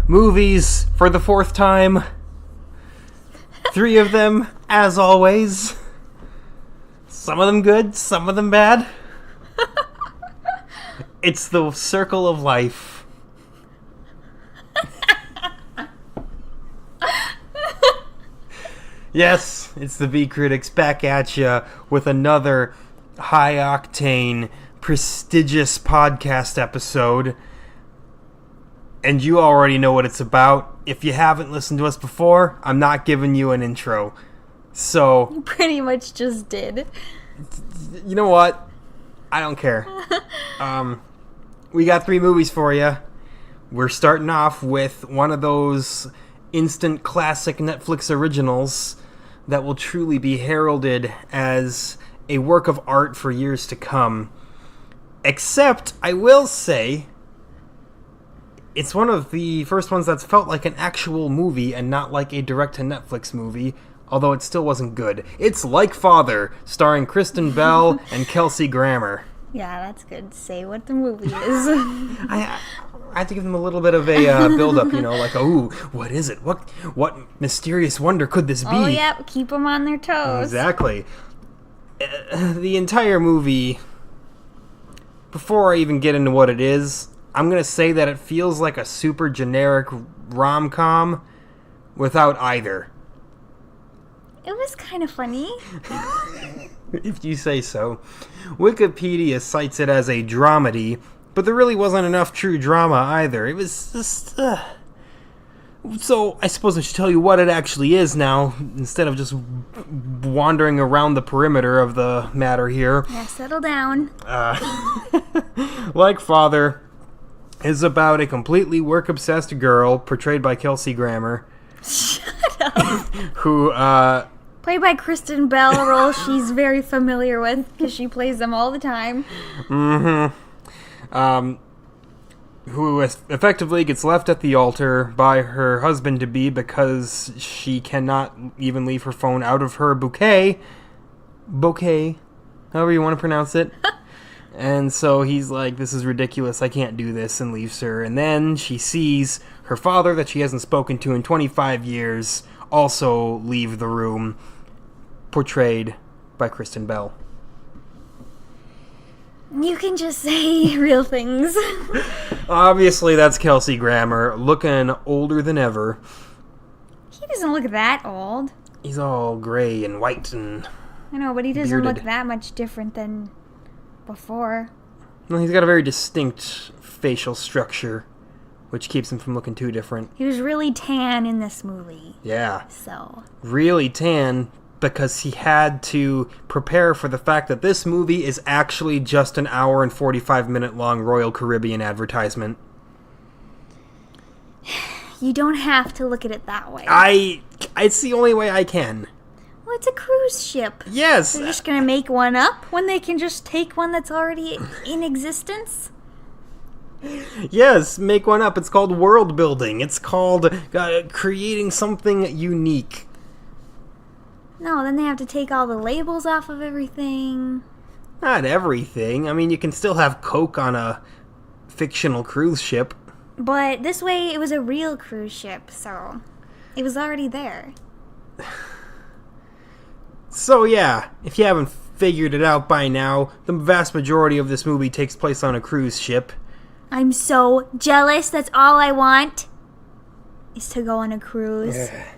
movies for the fourth time. 3 of them, as always. Some of them good, some of them bad. It's the circle of life. Yes, it's the V-Critics back at ya with another high-octane, prestigious podcast episode. And you already know what it's about. If you haven't listened to us before, I'm not giving you an intro. So... You pretty much just did. You know what? I don't care. We got 3 movies for you. We're starting off with one of those instant classic Netflix originals that will truly be heralded as a work of art for years to come. Except, I will say, it's one of the first ones that's felt like an actual movie and not like a direct-to-Netflix movie, although it still wasn't good. It's Like Father, starring Kristen Bell and Kelsey Grammer. Yeah, that's good. Say what the movie is. I have to give them a little bit of a build-up, like, ooh, what is it? What mysterious wonder could this be? Oh, yeah, keep them on their toes. Exactly. The entire movie, before I even get into what it is, I'm going to say that it feels like a super generic rom-com without either. It was kind of funny. If you say so. Wikipedia cites it as a dramedy, but there really wasn't enough true drama either. It was just... So, I suppose I should tell you what it actually is now, instead of just wandering around the perimeter of the matter here. Yeah, settle down. Like Father is about a completely work-obsessed girl, portrayed by Kelsey Grammer. Shut up. Who, Played by Kristen Bell, a role she's very familiar with, because she plays them all the time. Who effectively gets left at the altar by her husband-to-be because she cannot even leave her phone out of her bouquet, however you want to pronounce it. And so he's like, this is ridiculous, I can't do this, and leaves her. And then she sees her father, that she hasn't spoken to in 25 years, also leave the room, portrayed by Kristen Bell. You can just say real things. Obviously, that's Kelsey Grammer, looking older than ever. He doesn't look that old. He's all gray and white and I know, but he doesn't bearded. look that much different than before. Well, he's got a very distinct facial structure, which keeps him from looking too different. He was really tan in this movie. Yeah. So. Really tan, because he had to prepare for the fact that this movie is actually just an hour and 45-minute long Royal Caribbean advertisement. You don't have to look at it that way. It's the only way I can. Well, it's a cruise ship. Yes. They're just going to make one up when they can just take one that's already in existence? Yes, make one up. It's called world building. It's called creating something unique. No, then they have to take all the labels off of everything. Not everything. I mean, you can still have Coke on a fictional cruise ship. But this way, it was a real cruise ship, so it was already there. So yeah, if you haven't figured it out by now, the vast majority of this movie takes place on a cruise ship. I'm so jealous. That's all I want, is to go on a cruise. Yeah.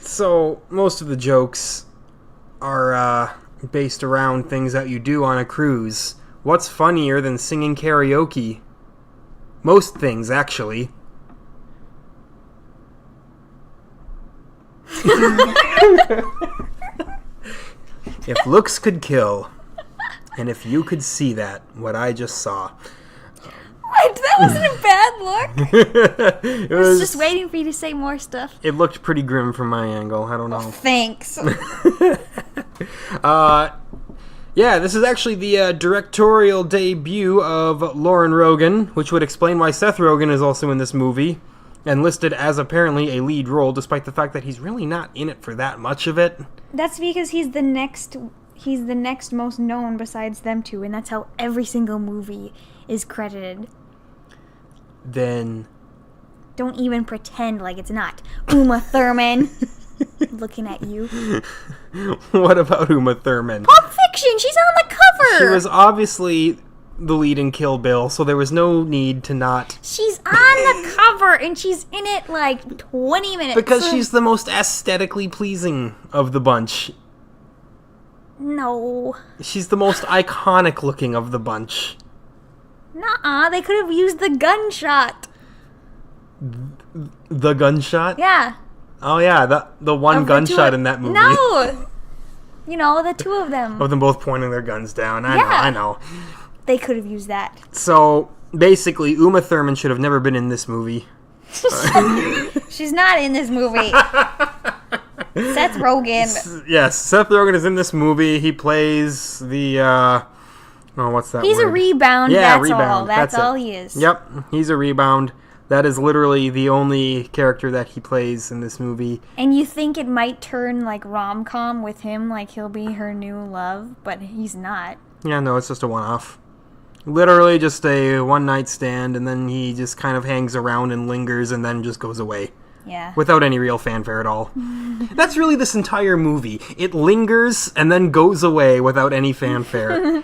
So, most of the jokes are based around things that you do on a cruise. What's funnier than singing karaoke? Most things, actually. If looks could kill, and if you could see that, what I just saw. What? That wasn't a bad look. I was just waiting for you to say more stuff. It looked pretty grim from my angle. I don't know. Oh, thanks. Yeah, this is actually the directorial debut of Lauren Rogen, which would explain why Seth Rogen is also in this movie, and listed as apparently a lead role, despite the fact that he's really not in it for that much of it. That's because he's the next most known besides them two, and that's how every single movie is credited. then... Don't even pretend like it's not. Uma Thurman. Looking at you. What about Uma Thurman? Pulp Fiction! She's on the cover! She was obviously the lead in Kill Bill, so there was no need to not... She's on the cover, and she's in it like 20 minutes. Because she's the most aesthetically pleasing of the bunch. No. She's the most iconic looking of the bunch. Nuh-uh, they could have used the gunshot. The gunshot? Yeah. Oh yeah, the one gunshot in that movie. No! You know, the two of them. Of them both pointing their guns down. I know. They could have used that. So, basically, Uma Thurman should have never been in this movie. She's not in this movie. Seth Rogen. Yes, Seth Rogen is in this movie. He plays the, what's that He's word? a rebound, yeah, that's rebound. all. That's all it. he is. Yep, he's a rebound. That is literally the only character that he plays in this movie. And you think it might turn, like, rom-com with him, like he'll be her new love, but he's not. Yeah, no, it's just a one-off. Literally just a one-night stand, and then he just kind of hangs around and lingers and then just goes away. Yeah. Without any real fanfare at all. That's really this entire movie. It lingers and then goes away without any fanfare.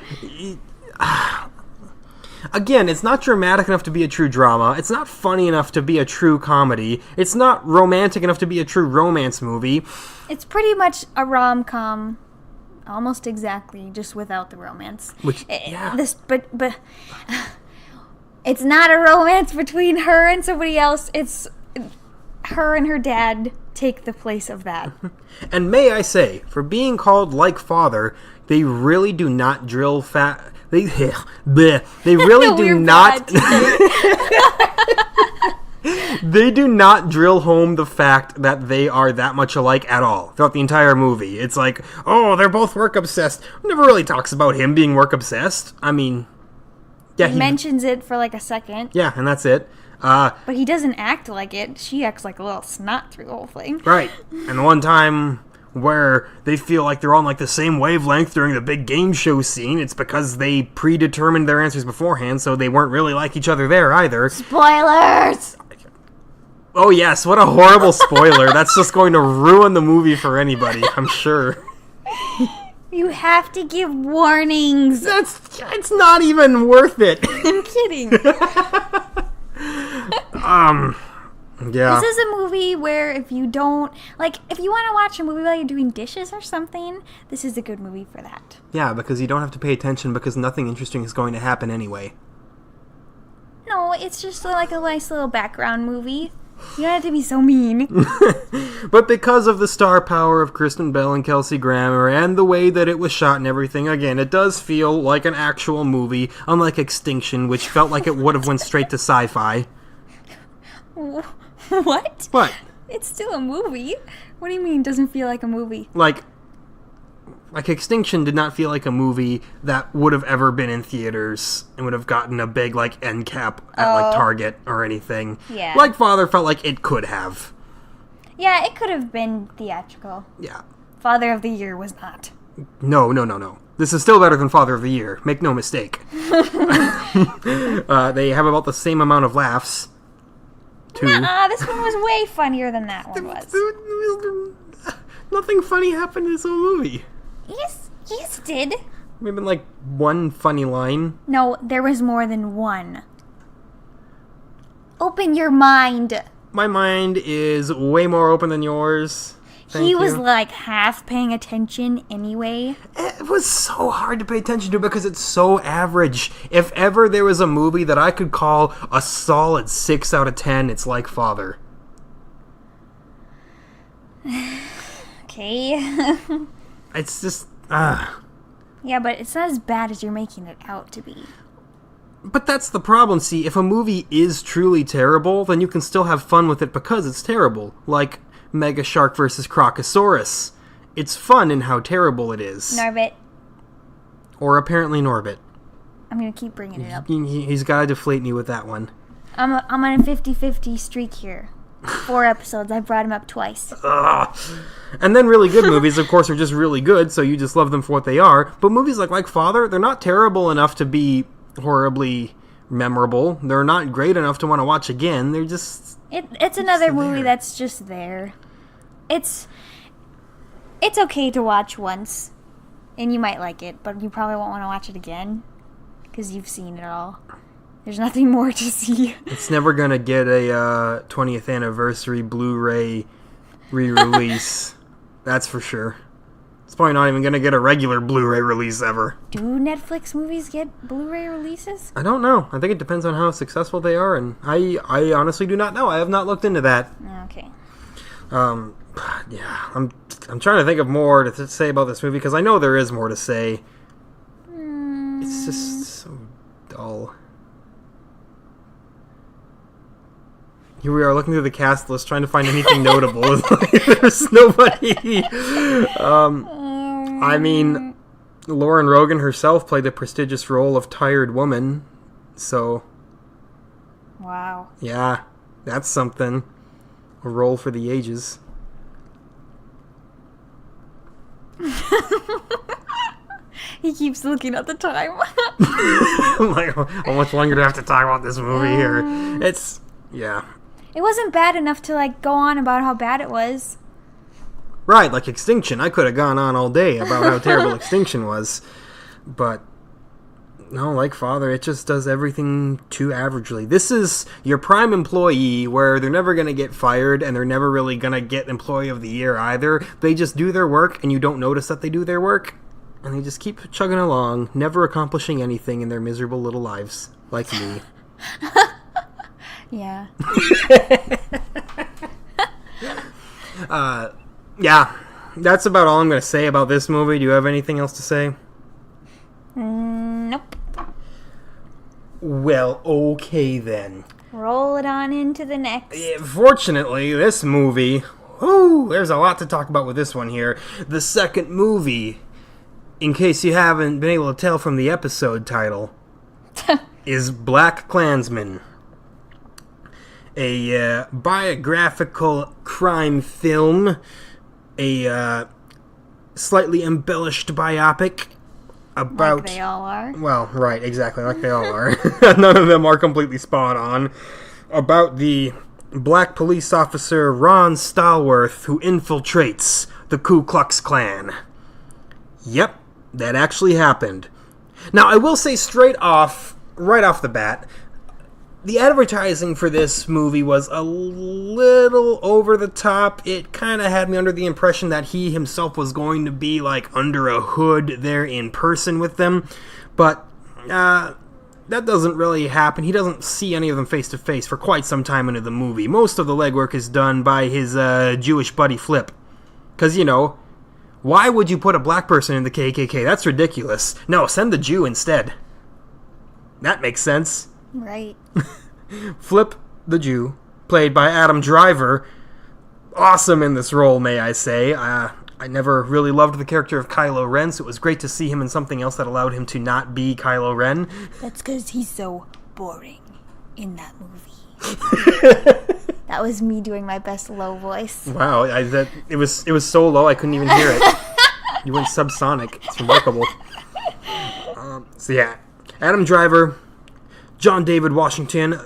Again, it's not dramatic enough to be a true drama. It's not funny enough to be a true comedy. It's not romantic enough to be a true romance movie. It's pretty much a rom-com, almost exactly, just without the romance. Which, yeah. But it's not a romance between her and somebody else. It's her and her dad take the place of that. And may I say, for being called like father, they really do not drill fat. They really do not. They do not drill home the fact that they are that much alike at all throughout the entire movie. It's like, oh, they're both work obsessed. Never really talks about him being work obsessed. I mean, yeah, he mentions it for like a second. Yeah, and that's it. But he doesn't act like it. She acts like a little snot through the whole thing. Right. And the one time where they feel like they're on like the same wavelength during the big game show scene, it's because they predetermined their answers beforehand, so they weren't really like each other there either. Spoilers! Oh yes, what a horrible spoiler. That's just going to ruin the movie for anybody, I'm sure. You have to give warnings. It's not even worth it. I'm kidding. Yeah. This is a movie where if you don't, like, if you want to watch a movie while you're doing dishes or something, this is a good movie for that. Yeah, because you don't have to pay attention because nothing interesting is going to happen anyway. No, it's just like a nice little background movie. You don't have to be so mean. But because of the star power of Kristen Bell and Kelsey Grammer and the way that it was shot and everything, again, it does feel like an actual movie, unlike Extinction, which felt like it would have went straight to sci-fi. What? What? It's still a movie. What do you mean it doesn't feel like a movie? Like Extinction did not feel like a movie that would have ever been in theaters and would have gotten a big, like, end cap at, like, Target or anything. Yeah. Like Father felt like it could have. Yeah, it could have been theatrical. Yeah. Father of the Year was not. No. This is still better than Father of the Year. Make no mistake. They have about the same amount of laughs. Nuh-uh, this one was way funnier than that one was. Nothing funny happened in this whole movie. Yes, it did. Maybe like one funny line. No, there was more than one. Open your mind. My mind is way more open than yours. He was like half paying attention anyway. It was so hard to pay attention to because it's so average. If ever there was a movie that I could call a solid 6 out of 10, it's like Father. Okay. It's just, Yeah, but it's not as bad as you're making it out to be. But that's the problem. See, if a movie is truly terrible, then you can still have fun with it because it's terrible. Like Mega Shark vs. Crocosaurus. It's fun in how terrible it is. Norbit. Or apparently Norbit. I'm going to keep bringing it up. He's got to deflate me with that one. I'm on a 50-50 streak here. 4 episodes. I brought him up twice. Ugh. And then really good movies, of course, are just really good, so you just love them for what they are. But movies like Father, they're not terrible enough to be horribly memorable. They're not great enough to want to watch again. They're just... It's another movie that's just there. It's okay to watch once, and you might like it, but you probably won't want to watch it again, because you've seen it all. There's nothing more to see. It's never going to get a 20th anniversary Blu-ray re-release. That's for sure. It's probably not even going to get a regular Blu-ray release ever. Do Netflix movies get Blu-ray releases? I don't know. I think it depends on how successful they are, and I honestly do not know. I have not looked into that. Okay. Yeah, I'm trying to think of more to say about this movie, because I know there is more to say. It's just so dull. Here we are looking through the cast list, trying to find anything notable. There's nobody. I mean, Lauren Rogen herself played the prestigious role of Tired Woman, so... Wow. Yeah, that's something. A role for the ages. He keeps looking at the time. I'm like, how much longer do I have to talk about this movie here? It's... Yeah. It wasn't bad enough to, go on about how bad it was. Right, like Extinction. I could have gone on all day about how terrible Extinction was. But, no, like Father, it just does everything too averagely. This is your prime employee where they're never going to get fired and they're never really going to get Employee of the Year either. They just do their work and you don't notice that they do their work. And they just keep chugging along, never accomplishing anything in their miserable little lives. Like me. Yeah. Yeah, that's about all I'm going to say about this movie. Do you have anything else to say? Nope. Well, okay then. Roll it on into the next. Fortunately, this movie... there's a lot to talk about with this one here. The second movie, in case you haven't been able to tell from the episode title, is BlacKkKlansman. A biographical crime film, a slightly embellished biopic about... Like they all are. Well, right, exactly, like they all are. None of them are completely spot on. About the black police officer Ron Stallworth who infiltrates the Ku Klux Klan. Yep, that actually happened. Now, I will say right off the bat, the advertising for this movie was a little over the top. It kind of had me under the impression that he himself was going to be, under a hood there in person with them. But that doesn't really happen. He doesn't see any of them face to face for quite some time into the movie. Most of the legwork is done by his Jewish buddy Flip. Because, why would you put a black person in the KKK? That's ridiculous. No, send the Jew instead. That makes sense. Right. Flip the Jew, played by Adam Driver. Awesome in this role, may I say. I never really loved the character of Kylo Ren, so it was great to see him in something else that allowed him to not be Kylo Ren. That's because he's so boring in that movie. That was me doing my best low voice. Wow, it was so low I couldn't even hear it. You went subsonic. It's remarkable. So yeah, Adam Driver, John David Washington.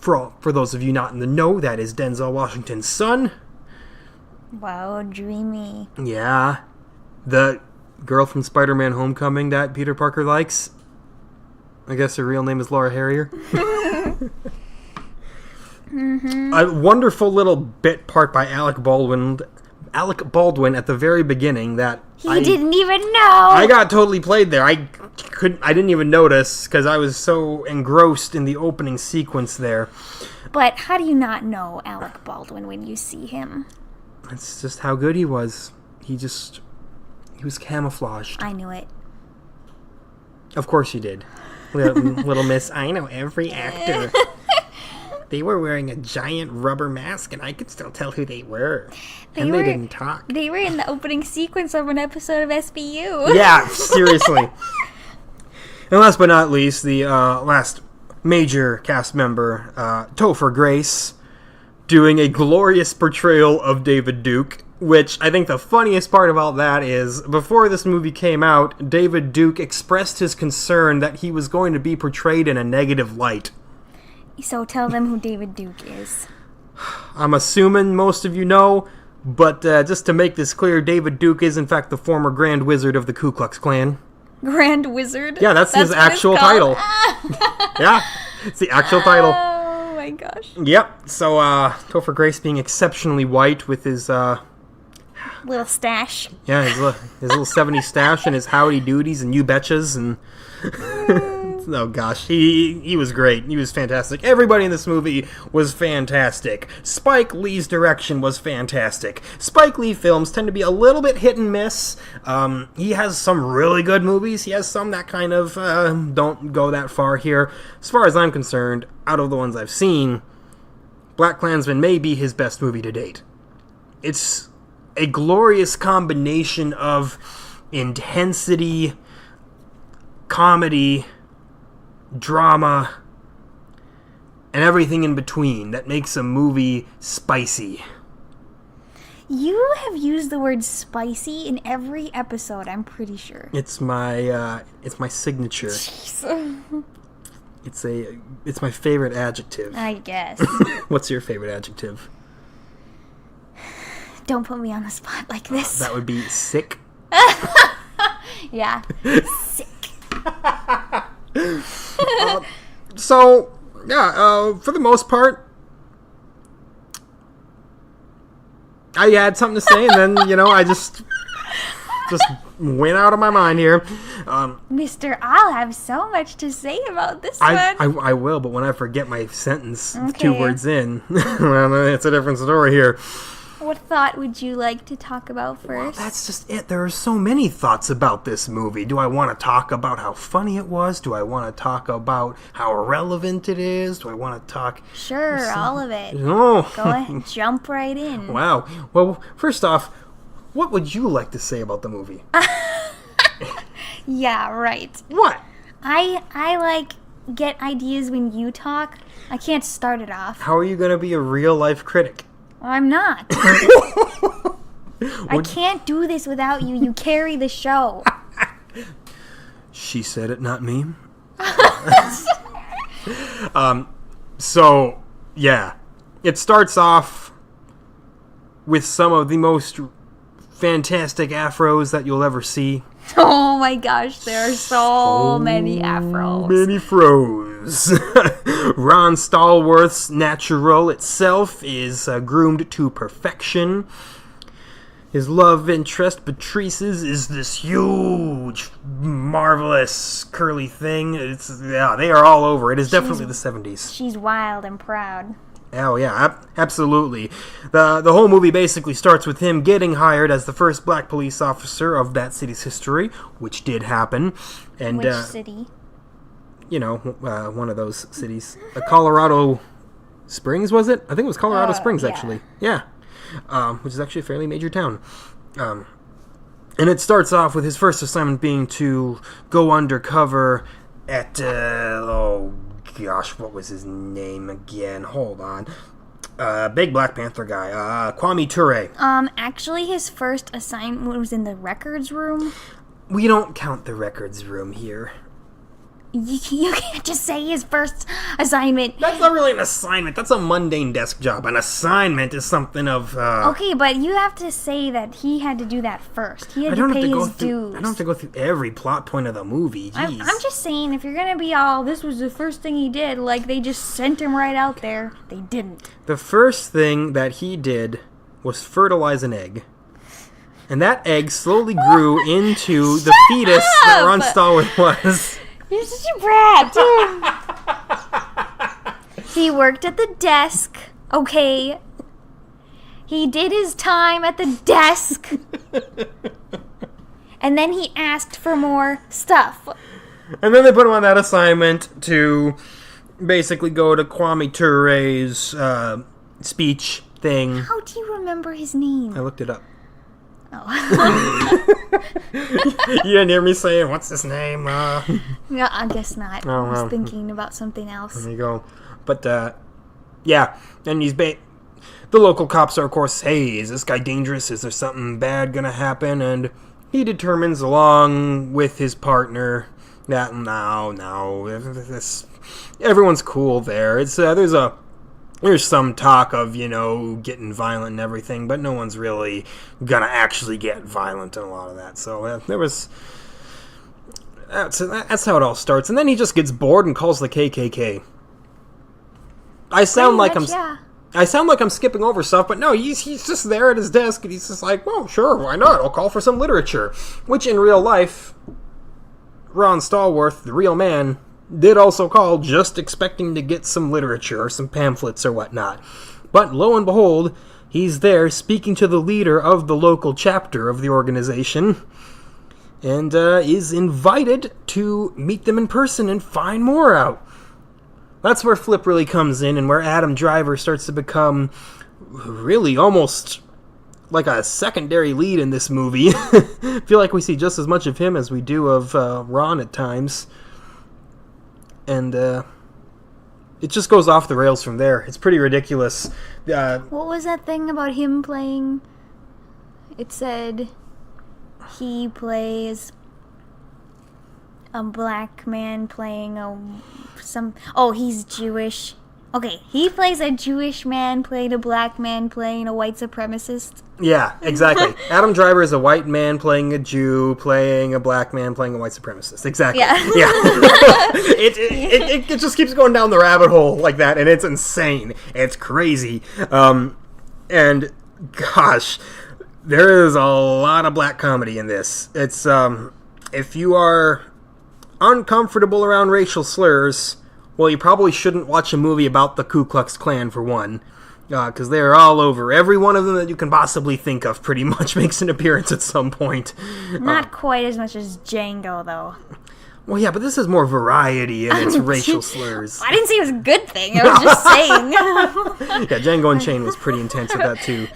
For those of you not in the know, that is Denzel Washington's son. Wow, dreamy. Yeah. The girl from Spider-Man Homecoming that Peter Parker likes. I guess her real name is Laura Harrier. Mm-hmm. A wonderful little bit part by Alec Baldwin at the very beginning that he didn't even know. I got totally played there. I didn't even notice because I was so engrossed in the opening sequence there. But how do you not know Alec Baldwin when you see him? That's just how good he was. He was camouflaged. I knew it. Of course you did. Little miss, I know every actor. They were wearing a giant rubber mask, and I could still tell who they were. They didn't talk. They were in the opening sequence of an episode of SBU. Yeah, seriously. And last but not least, the last major cast member, Topher Grace, doing a glorious portrayal of David Duke. Which I think the funniest part about that is, before this movie came out, David Duke expressed his concern that he was going to be portrayed in a negative light. So tell them who David Duke is. I'm assuming most of you know, but just to make this clear, David Duke is in fact the former Grand Wizard of the Ku Klux Klan. Grand Wizard? Yeah, that's his actual title. Yeah, it's the actual title. Oh my gosh. Yep, so Topher Grace being exceptionally white with his... little stash. Yeah, his little 70s stash and his howdy doodies and you betchas and... Oh gosh, he was great. He was fantastic. Everybody in this movie was fantastic. Spike Lee's direction was fantastic. Spike Lee films tend to be a little bit hit and miss. He has some really good movies. He has some that kind of don't go that far here. As far as I'm concerned, out of the ones I've seen, BlacKkKlansman may be his best movie to date. It's a glorious combination of intensity, comedy, drama, and everything in between that makes a movie spicy. You have used the word spicy in every episode, I'm pretty sure. It's my signature. Jeez. It's my favorite adjective. I guess. What's your favorite adjective? Don't put me on the spot like this. That would be sick. Yeah. Sick. For the most part, I had something to say, and then, I just went out of my mind here. Mister, I'll have so much to say about this one. I will, but when I forget my sentence, Okay. 2 words in, well, it's a different story here. What thought would you like to talk about first? Well, that's just it. There are so many thoughts about this movie. Do I want to talk about how funny it was? Do I want to talk about how relevant it is? Do I want to talk... Sure, all of it. No. Go ahead, jump right in. Wow. Well, first off, what would you like to say about the movie? Yeah, right. What? I get ideas when you talk. I can't start it off. How are you going to be a real-life critic? I'm not. I can't do this without you. You carry the show. She said it, not me. So, yeah. It starts off with some of the most fantastic afros that you'll ever see. Oh my gosh, there are so many afros. Many fros. Ron Stallworth's natural itself is groomed to perfection. His love interest, Patrice's, is this huge, marvelous, curly thing. They are all over. It is definitely the 70s. She's wild and proud. Oh, yeah, absolutely. The whole movie basically starts with him getting hired as the first black police officer of that city's history, which did happen. And, Which city? One of those cities. Colorado Springs, was it? I think it was Colorado Springs, yeah. actually. Yeah. Which is actually a fairly major town. And it starts off with his first assignment being to go undercover at, gosh, what was his name again? Hold on. Big Black Panther guy, Kwame Ture. Actually, his first assignment was in the records room. We don't count the records room here. You can't just say his first assignment. That's not really an assignment. That's a mundane desk job. An assignment is something of, Okay, but you have to say that he had to do that first. He had to pay his dues. I don't have to go through every plot point of the movie. Jeez. I'm just saying, if you're gonna be all, this was the first thing he did, like they just sent him right out there, they didn't. The first thing that he did was fertilize an egg. And that egg slowly grew into the fetus that Ron Stallworth was. You're such a brat. He worked at the desk, okay? He did his time at the desk. And then he asked for more stuff. And then they put him on that assignment to basically go to Kwame Ture's speech thing. How do you remember his name? I looked it up. Oh. You didn't hear me saying, what's his name? No, I guess not. I was thinking about something else. There you go. But, yeah. And he's the local cops are, of course, hey, is this guy dangerous? Is there something bad gonna happen? And he determines, along with his partner, that everyone's cool there. It's there's some talk of, getting violent and everything, but no one's really gonna actually get violent and a lot of that. So that's how it all starts. And then he just gets bored and calls the KKK. I sound like I'm skipping over stuff, but no, he's just there at his desk, and he's just like, well, sure, why not? I'll call for some literature. Which, in real life, Ron Stallworth, the real man, did also call just expecting to get some literature or some pamphlets or whatnot. But lo and behold, he's there speaking to the leader of the local chapter of the organization, and is invited to meet them in person and find more out. That's where Flip really comes in, and where Adam Driver starts to become really almost like a secondary lead in this movie. I feel like we see just as much of him as we do of Ron at times. And it just goes off the rails from there. It's pretty ridiculous. What was that thing about him playing? It said he plays a black man playing he's Jewish. Okay, he plays a Jewish man playing a black man playing a white supremacist. Yeah, exactly. Adam Driver is a white man playing a Jew, playing a black man playing a white supremacist. Exactly. Yeah. It just keeps going down the rabbit hole like that, and it's insane. It's crazy. And gosh, there is a lot of black comedy in this. It's if you are uncomfortable around racial slurs, well, you probably shouldn't watch a movie about the Ku Klux Klan, for one, because they're all over. Every one of them that you can possibly think of pretty much makes an appearance at some point. Not quite as much as Django, though. Well, yeah, but this is more variety in its racial slurs. I didn't say it was a good thing. I was just saying. Yeah, Django Unchained was pretty intense with that, too.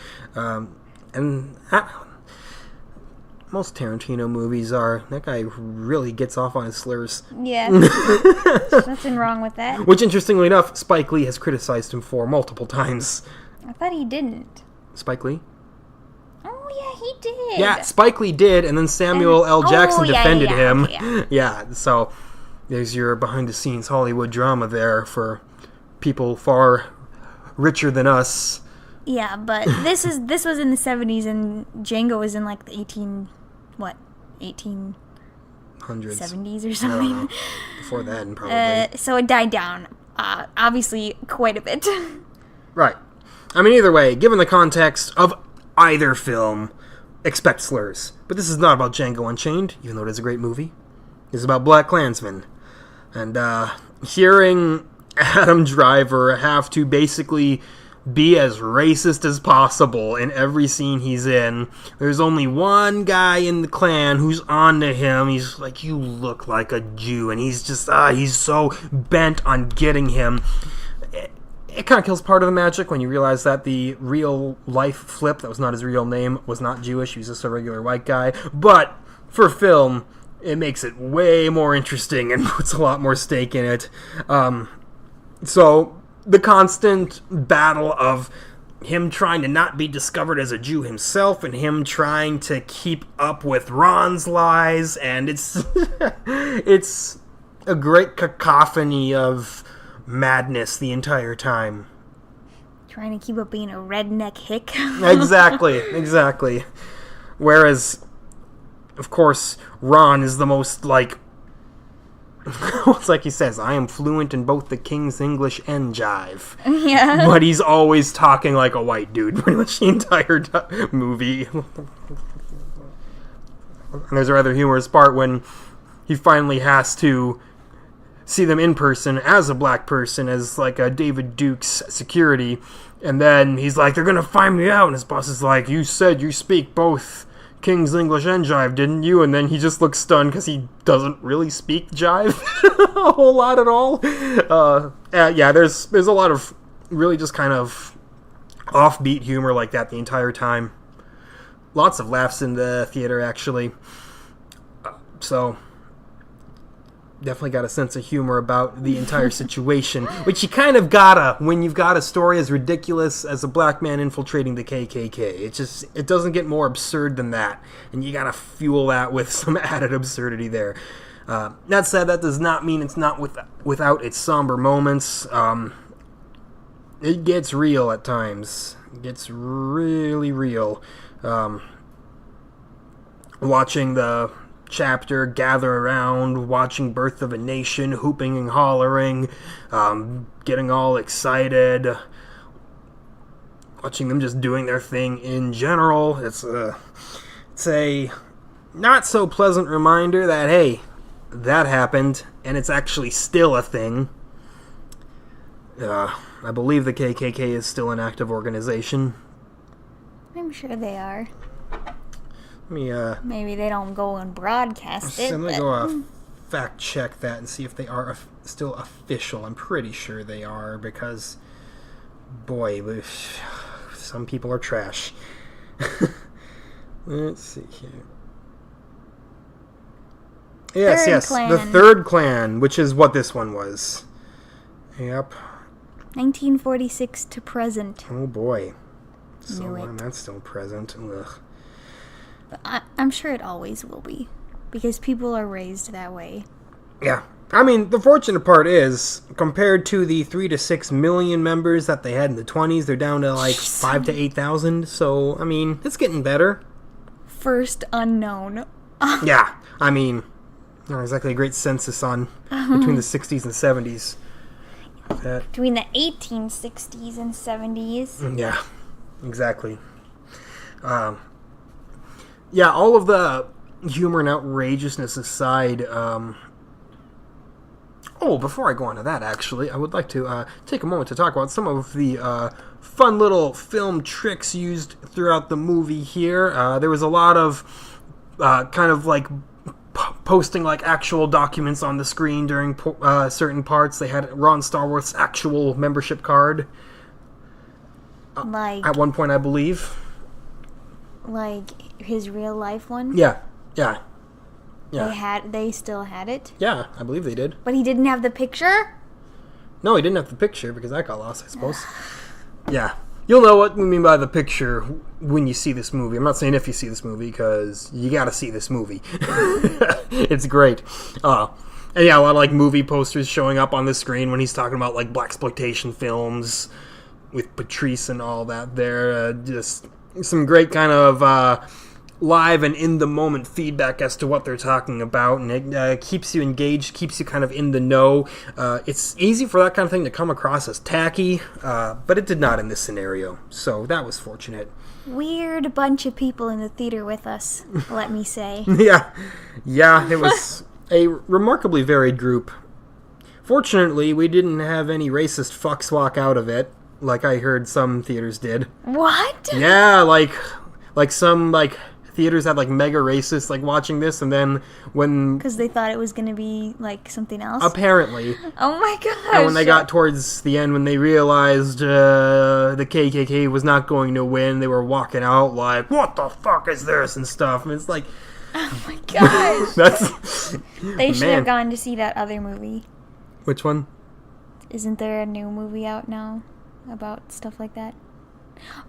Most Tarantino movies are. That guy really gets off on his slurs. Yeah. There's nothing wrong with that. Which, interestingly enough, Spike Lee has criticized him for multiple times. I thought he didn't. Spike Lee? Oh, yeah, he did. Yeah, Spike Lee did, and then Samuel L. Jackson defended him. Okay, yeah, so there's your behind-the-scenes Hollywood drama there for people far richer than us. Yeah, but this was in the 70s, and Django was in, like, the 1870s or something. Before that, probably. So it died down, obviously, quite a bit. Right. I mean, either way, given the context of either film, expect slurs. But this is not about Django Unchained, even though it is a great movie. This is about BlacKkKlansman. And hearing Adam Driver have to basically be as racist as possible in every scene he's in. There's only one guy in the Klan who's on to him. He's like, you look like a Jew, and he's just, he's so bent on getting him. It kind of kills part of the magic when you realize that the real life Flip, that was not his real name, was not Jewish. He was just a regular white guy. But for film, it makes it way more interesting and puts a lot more stake in it. So the constant battle of him trying to not be discovered as a Jew himself, and him trying to keep up with Ron's lies, and it's it's a great cacophony of madness the entire time. Trying to keep up being a redneck hick. Exactly. Whereas, of course, Ron is the most, like, it's like he says, I am fluent in both the King's English and jive. Yeah. But he's always talking like a white dude pretty much the entire movie. And there's a rather humorous part when he finally has to see them in person as a black person, as like a David Duke's security. And then he's like, they're going to find me out. And his boss is like, you said you speak both King's English and jive, didn't you? And then he just looks stunned because he doesn't really speak jive a whole lot at all. Yeah, there's a lot of really just kind of offbeat humor like that the entire time. Lots of laughs in the theater, actually. So definitely got a sense of humor about the entire situation, which you kind of gotta when you've got a story as ridiculous as a black man infiltrating the KKK. It doesn't get more absurd than that, and you gotta fuel that with some added absurdity there. That said, that does not mean it's not without its somber moments. It gets real at times. It gets really real. Watching the chapter gather around, watching Birth of a Nation, hooping and hollering, getting all excited, watching them just doing their thing in general. It's a not so pleasant reminder that, hey, that happened, and it's actually still a thing. I believe the KKK is still an active organization. I'm sure they are. Let me, maybe they don't go and broadcast it. I'm going to go fact check that and see if they are still official. I'm pretty sure they are because, boy, some people are trash. Let's see here. Yes, Clan. the Third Klan, which is what this one was. Yep. 1946 to present. Oh boy. So Knew it. that's still present. Ugh. I'm sure it always will be, because people are raised that way. Yeah. I mean, the fortunate part is, compared to the 3 to 6 million members that they had in the 20s, they're down to like 5 to 8,000. So, I mean, it's getting better. First unknown. Yeah. I mean, not exactly a great census on between the 60s and 70s. Between the 1860s and 70s. Yeah, exactly. Yeah, all of the humor and outrageousness aside, before I go on to that, actually, I would like to take a moment to talk about some of the fun little film tricks used throughout the movie here. There was a lot of kind of like posting like actual documents on the screen during certain parts. They had Ron Starworth's actual membership card. Like at one point, I believe. Like his real life one? Yeah. They still had it? Yeah, I believe they did. But he didn't have the picture? No, he didn't have the picture because that got lost, I suppose. Yeah. You'll know what we mean by the picture when you see this movie. I'm not saying if you see this movie, because you gotta see this movie. It's great. And yeah, a lot of like movie posters showing up on the screen when he's talking about like blaxploitation films with Patrice and all that there. Just some great kind of live and in-the-moment feedback as to what they're talking about, and it keeps you engaged, keeps you kind of in the know. It's easy for that kind of thing to come across as tacky, but it did not in this scenario, so that was fortunate. Weird bunch of people in the theater with us, let me say. Yeah, it was a remarkably varied group. Fortunately, we didn't have any racist fucks walk out of it, like I heard some theaters did. What? Yeah, like some like theaters had like mega racists like watching this, and then when because they thought it was gonna be like something else. Apparently. Oh my gosh! And when they got towards the end, when they realized the KKK was not going to win, they were walking out like, "What the fuck is this?" and stuff. And it's like, oh my gosh! They should Man. have gone to see that other movie. Which one? Isn't there a new movie out now about stuff like that?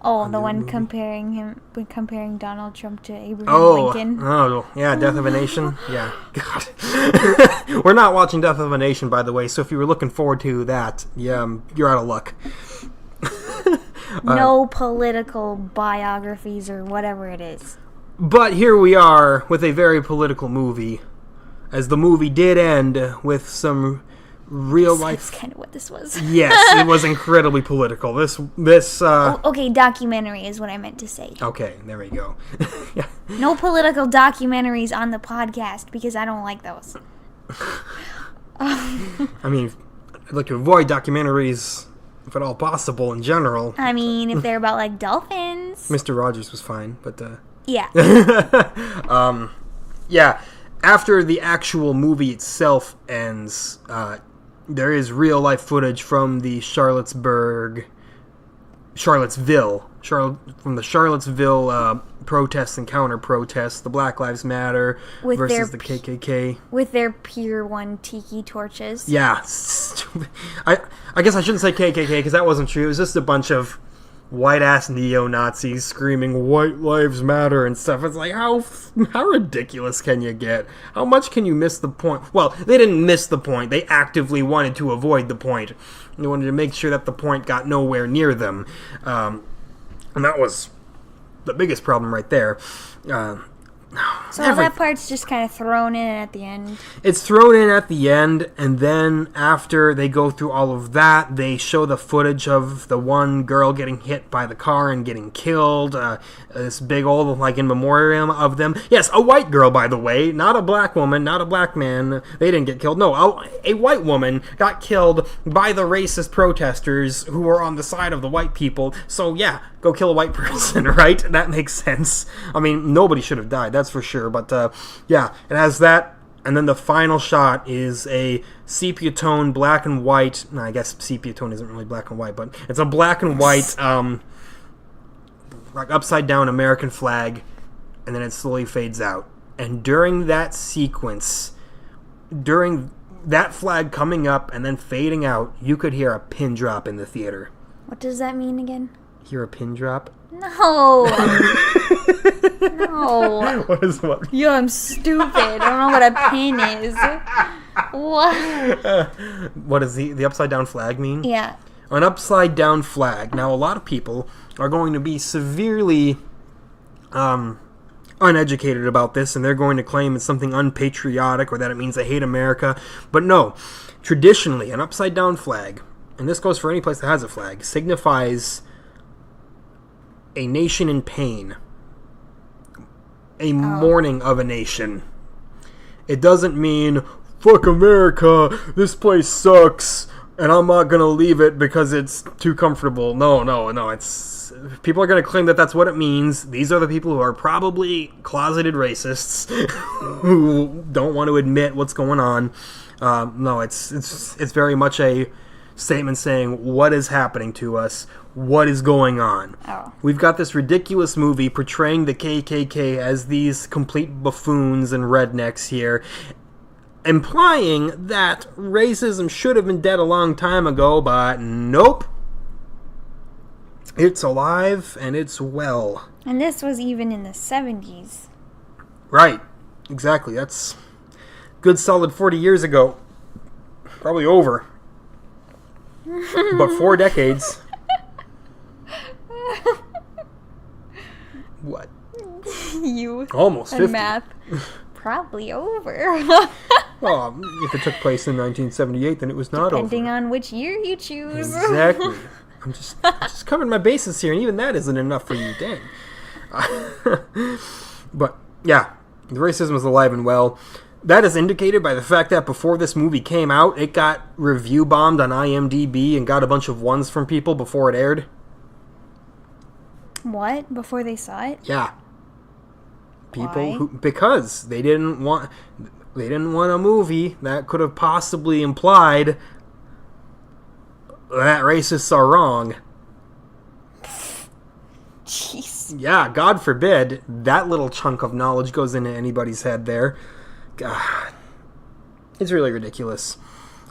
Oh, the one comparing Donald Trump to Abraham Lincoln. Oh, yeah, Death of a Nation. Yeah, God. We're not watching Death of a Nation, by the way, so if you were looking forward to that, yeah, you're out of luck. No political biographies or whatever it is. But here we are with a very political movie, as the movie did end with some real life. That's kind of what this was. Yes, it was incredibly political. This. Okay, documentary is what I meant to say. Okay, there we go. Yeah. No political documentaries on the podcast because I don't like those. I mean, I'd like to avoid documentaries if at all possible in general. I mean, if they're about like dolphins. Mr. Rogers was fine, but yeah. Yeah. After the actual movie itself ends, there is real life footage from the Charlottesburg Charlottesville. From the Charlottesville protests and counter-protests, the Black Lives Matter versus the KKK. With their Pier 1 tiki torches. Yeah. I guess I shouldn't say KKK because that wasn't true. It was just a bunch of white-ass neo-Nazis screaming "White Lives Matter" and stuff. It's like, how ridiculous can you get? How much can you miss the point? Well, they didn't miss the point. They actively wanted to avoid the point. They wanted to make sure that the point got nowhere near them. And that was the biggest problem right there. So all that part's just kind of thrown in at the end. It's thrown in at the end, and then after they go through all of that, they show the footage of the one girl getting hit by the car and getting killed. This big old, like, in memoriam of them. Yes, a white girl, by the way, not a black woman, not a black man. They didn't get killed. No, a white woman got killed by the racist protesters who were on the side of the white people. So, yeah, go kill a white person, right? That makes sense. I mean, nobody should have died, that's for sure. But, yeah, it has that. And then the final shot is a sepia tone, black and white. No, I guess sepia tone isn't really black and white, but it's a black and white, like upside down American flag, and then it slowly fades out. And during that sequence, during that flag coming up and then fading out, you could hear a pin drop in the theater. What does that mean again? Hear a pin drop? No. No. What is what? Yeah, I'm stupid. I don't know what a pin is. What? What does the upside down flag mean? Yeah. An upside down flag. Now, a lot of people are going to be severely uneducated about this, and they're going to claim it's something unpatriotic or that it means they hate America. But no. Traditionally, an upside down flag, and this goes for any place that has a flag, signifies a nation in pain. A mourning of a nation. It doesn't mean, fuck America, this place sucks, and I'm not gonna leave it because it's too comfortable. No, it's... People are gonna claim that that's what it means. These are the people who are probably closeted racists who don't want to admit what's going on. No, it's very much a statement saying what is happening to us, what is going on. We've got this ridiculous movie portraying the KKK as these complete buffoons and rednecks here, implying that racism should have been dead a long time ago, but nope. It's alive and it's well. And this was even in the 70s. Right. Exactly. That's good solid 40 years ago. Probably over. But 4 decades. What? You. Almost 50. And math. Probably over. Well, if it took place in 1978, then it was not Depending over. on which year you choose. Exactly. I'm just covering my bases here, and even that isn't enough for you. Dang. But, yeah. The racism is alive and well. That is indicated by the fact that before this movie came out, it got review bombed on IMDb and got a bunch of ones from people before it aired. What? Before they saw it? Yeah. People Why? Because they didn't want a movie that could have possibly implied that racists are wrong. Jeez. Yeah, God forbid that little chunk of knowledge goes into anybody's head there. God. It's really ridiculous.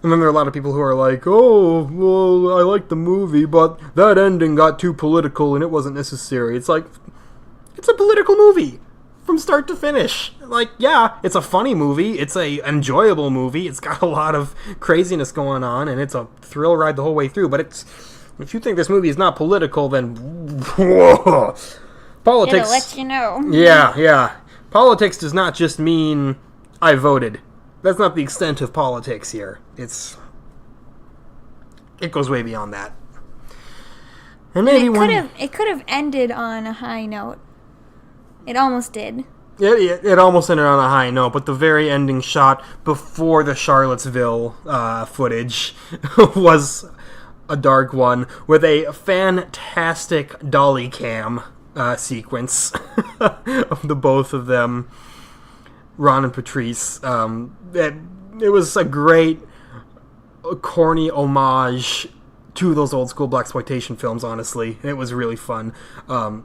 And then there are a lot of people who are like, oh, well, I like the movie, but that ending got too political and it wasn't necessary. It's like, it's a political movie from start to finish. Like, yeah, it's a funny movie. It's a enjoyable movie. It's got a lot of craziness going on, and it's a thrill ride the whole way through. But it's, if you think this movie is not political, then whoa. Politics. It'll let you know. Yeah. Politics does not just mean I voted. That's not the extent of politics here. It goes way beyond that. And maybe it could have ended on a high note. It almost did. It almost ended on a high note, but the very ending shot before the Charlottesville footage was a dark one with a fantastic dolly cam sequence of the both of them, Ron and Patrice. It was a great, corny homage two of those old school blaxploitation films, honestly. It was really fun,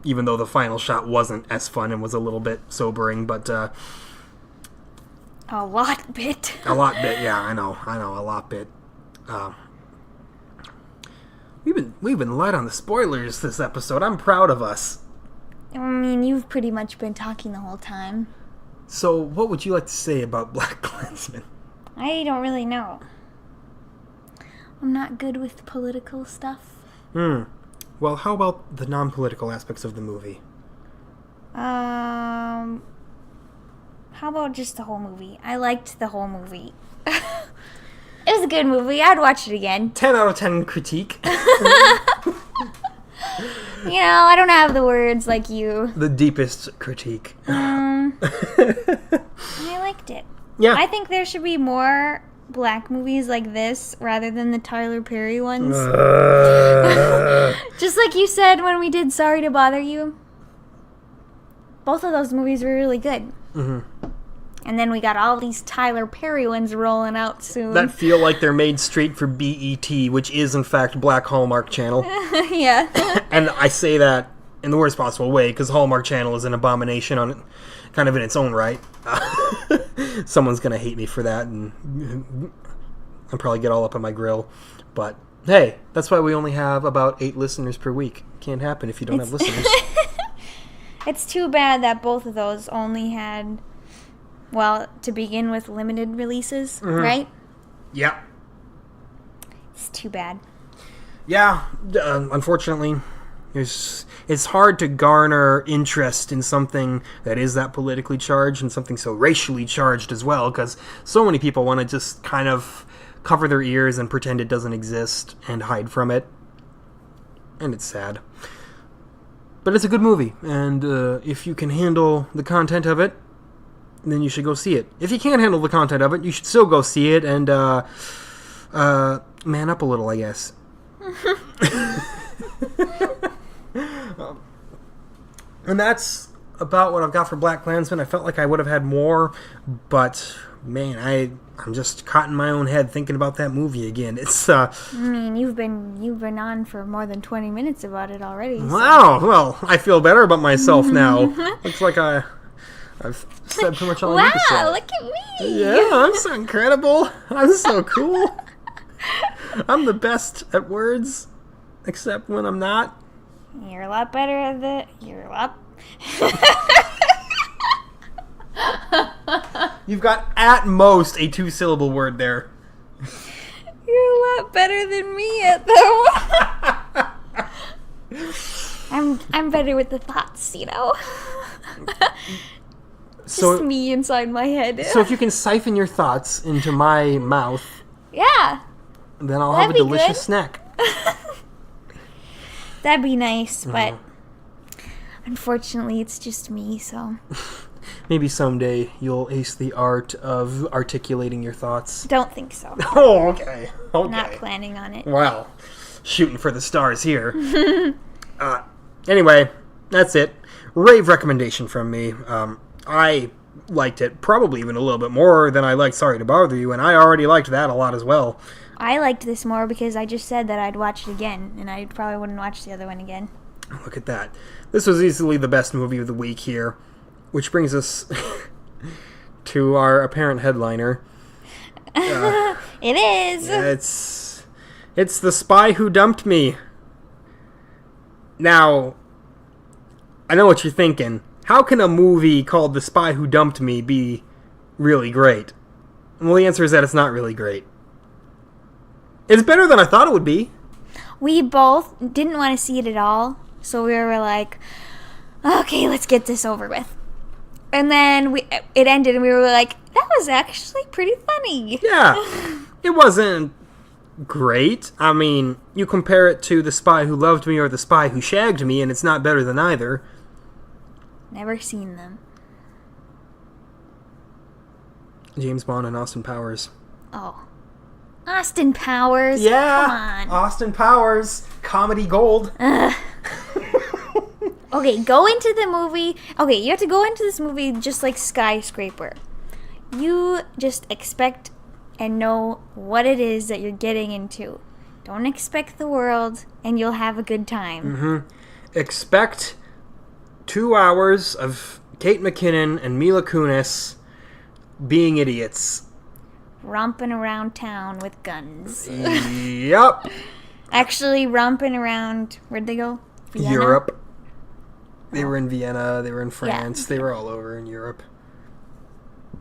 even though the final shot wasn't as fun and was a little bit sobering, but... A lot bit. A lot bit, yeah, I know, a lot bit. We've been light on the spoilers this episode. I'm proud of us. I mean, you've pretty much been talking the whole time. So, what would you like to say about BlacKkKlansman? I don't really know. I'm not good with political stuff. Well, how about the non-political aspects of the movie? How about just the whole movie? I liked the whole movie. It was a good movie. I'd watch it again. 10 out of 10 critique. You know, I don't have the words like you. The deepest critique. I liked it. Yeah. I think there should be more black movies like this rather than the Tyler Perry ones. Just like you said when we did Sorry to Bother You. Both of those movies were really good. Mm-hmm. And then we got all these Tyler Perry ones rolling out soon. That feel like they're made straight for BET, which is in fact Black Hallmark Channel. Yeah. And I say that in the worst possible way, because Hallmark Channel is an abomination on kind of in its own right. Someone's going to hate me for that, and I'll probably get all up on my grill. But hey, that's why we only have about 8 listeners per week. Can't happen if you don't have listeners. It's too bad that both of those only had... Well, to begin with, limited releases, right? Yeah. It's too bad. Yeah, unfortunately, it's hard to garner interest in something that is that politically charged and something so racially charged as well, because so many people want to just kind of cover their ears and pretend it doesn't exist and hide from it. And it's sad. But it's a good movie, and if you can handle the content of it, then you should go see it. If you can't handle the content of it, you should still go see it and man up a little, I guess. And that's about what I've got for BlacKkKlansman. I felt like I would have had more, but man, I'm just caught in my own head thinking about that movie again. It's I mean, you've been on for more than 20 minutes about it already. So. Wow. Well, I feel better about myself now. Looks like I've said pretty much all I need to say. Wow, look at me! Yeah, I'm so incredible. I'm so cool. I'm the best at words, except when I'm not. You're a lot better at it. You're a lot... You've got at most a 2-syllable word there. You're a lot better than me at that one. I'm better with the thoughts, you know? Just me inside my head. So if you can siphon your thoughts into my mouth, yeah, then I'll have a delicious snack. That'd be nice, but unfortunately it's just me, so... Maybe someday you'll ace the art of articulating your thoughts. Don't think so. Oh, okay. Not planning on it. Well, shooting for the stars here. Anyway, that's it. Rave recommendation from me. I liked it probably even a little bit more than I liked Sorry to Bother You, and I already liked that a lot as well. I liked this more because I just said that I'd watch it again, and I probably wouldn't watch the other one again. Look at that. This was easily the best movie of the week here, which brings us to our apparent headliner. It is. It's The Spy Who Dumped Me. Now, I know what you're thinking. How can a movie called The Spy Who Dumped Me be really great? Well, the answer is that it's not really great. It's better than I thought it would be. We both didn't want to see it at all, so we were like, okay, let's get this over with. And then it ended, and we were like, that was actually pretty funny. Yeah. It wasn't great. I mean, you compare it to The Spy Who Loved Me or The Spy Who Shagged Me, and it's not better than either. Never seen them. James Bond and Austin Powers. Oh. Austin Powers? Yeah. Come on. Austin Powers. Comedy gold. Okay, go into the movie. Okay, you have to go into this movie just like Skyscraper. You just expect and know what it is that you're getting into. Don't expect the world, and you'll have a good time. Expect 2 hours of Kate McKinnon and Mila Kunis being idiots. Romping around town with guns. Yep. Actually, romping around... Where'd they go? Vienna? Europe. They were in Vienna. They were in France. Yeah. They were all over in Europe.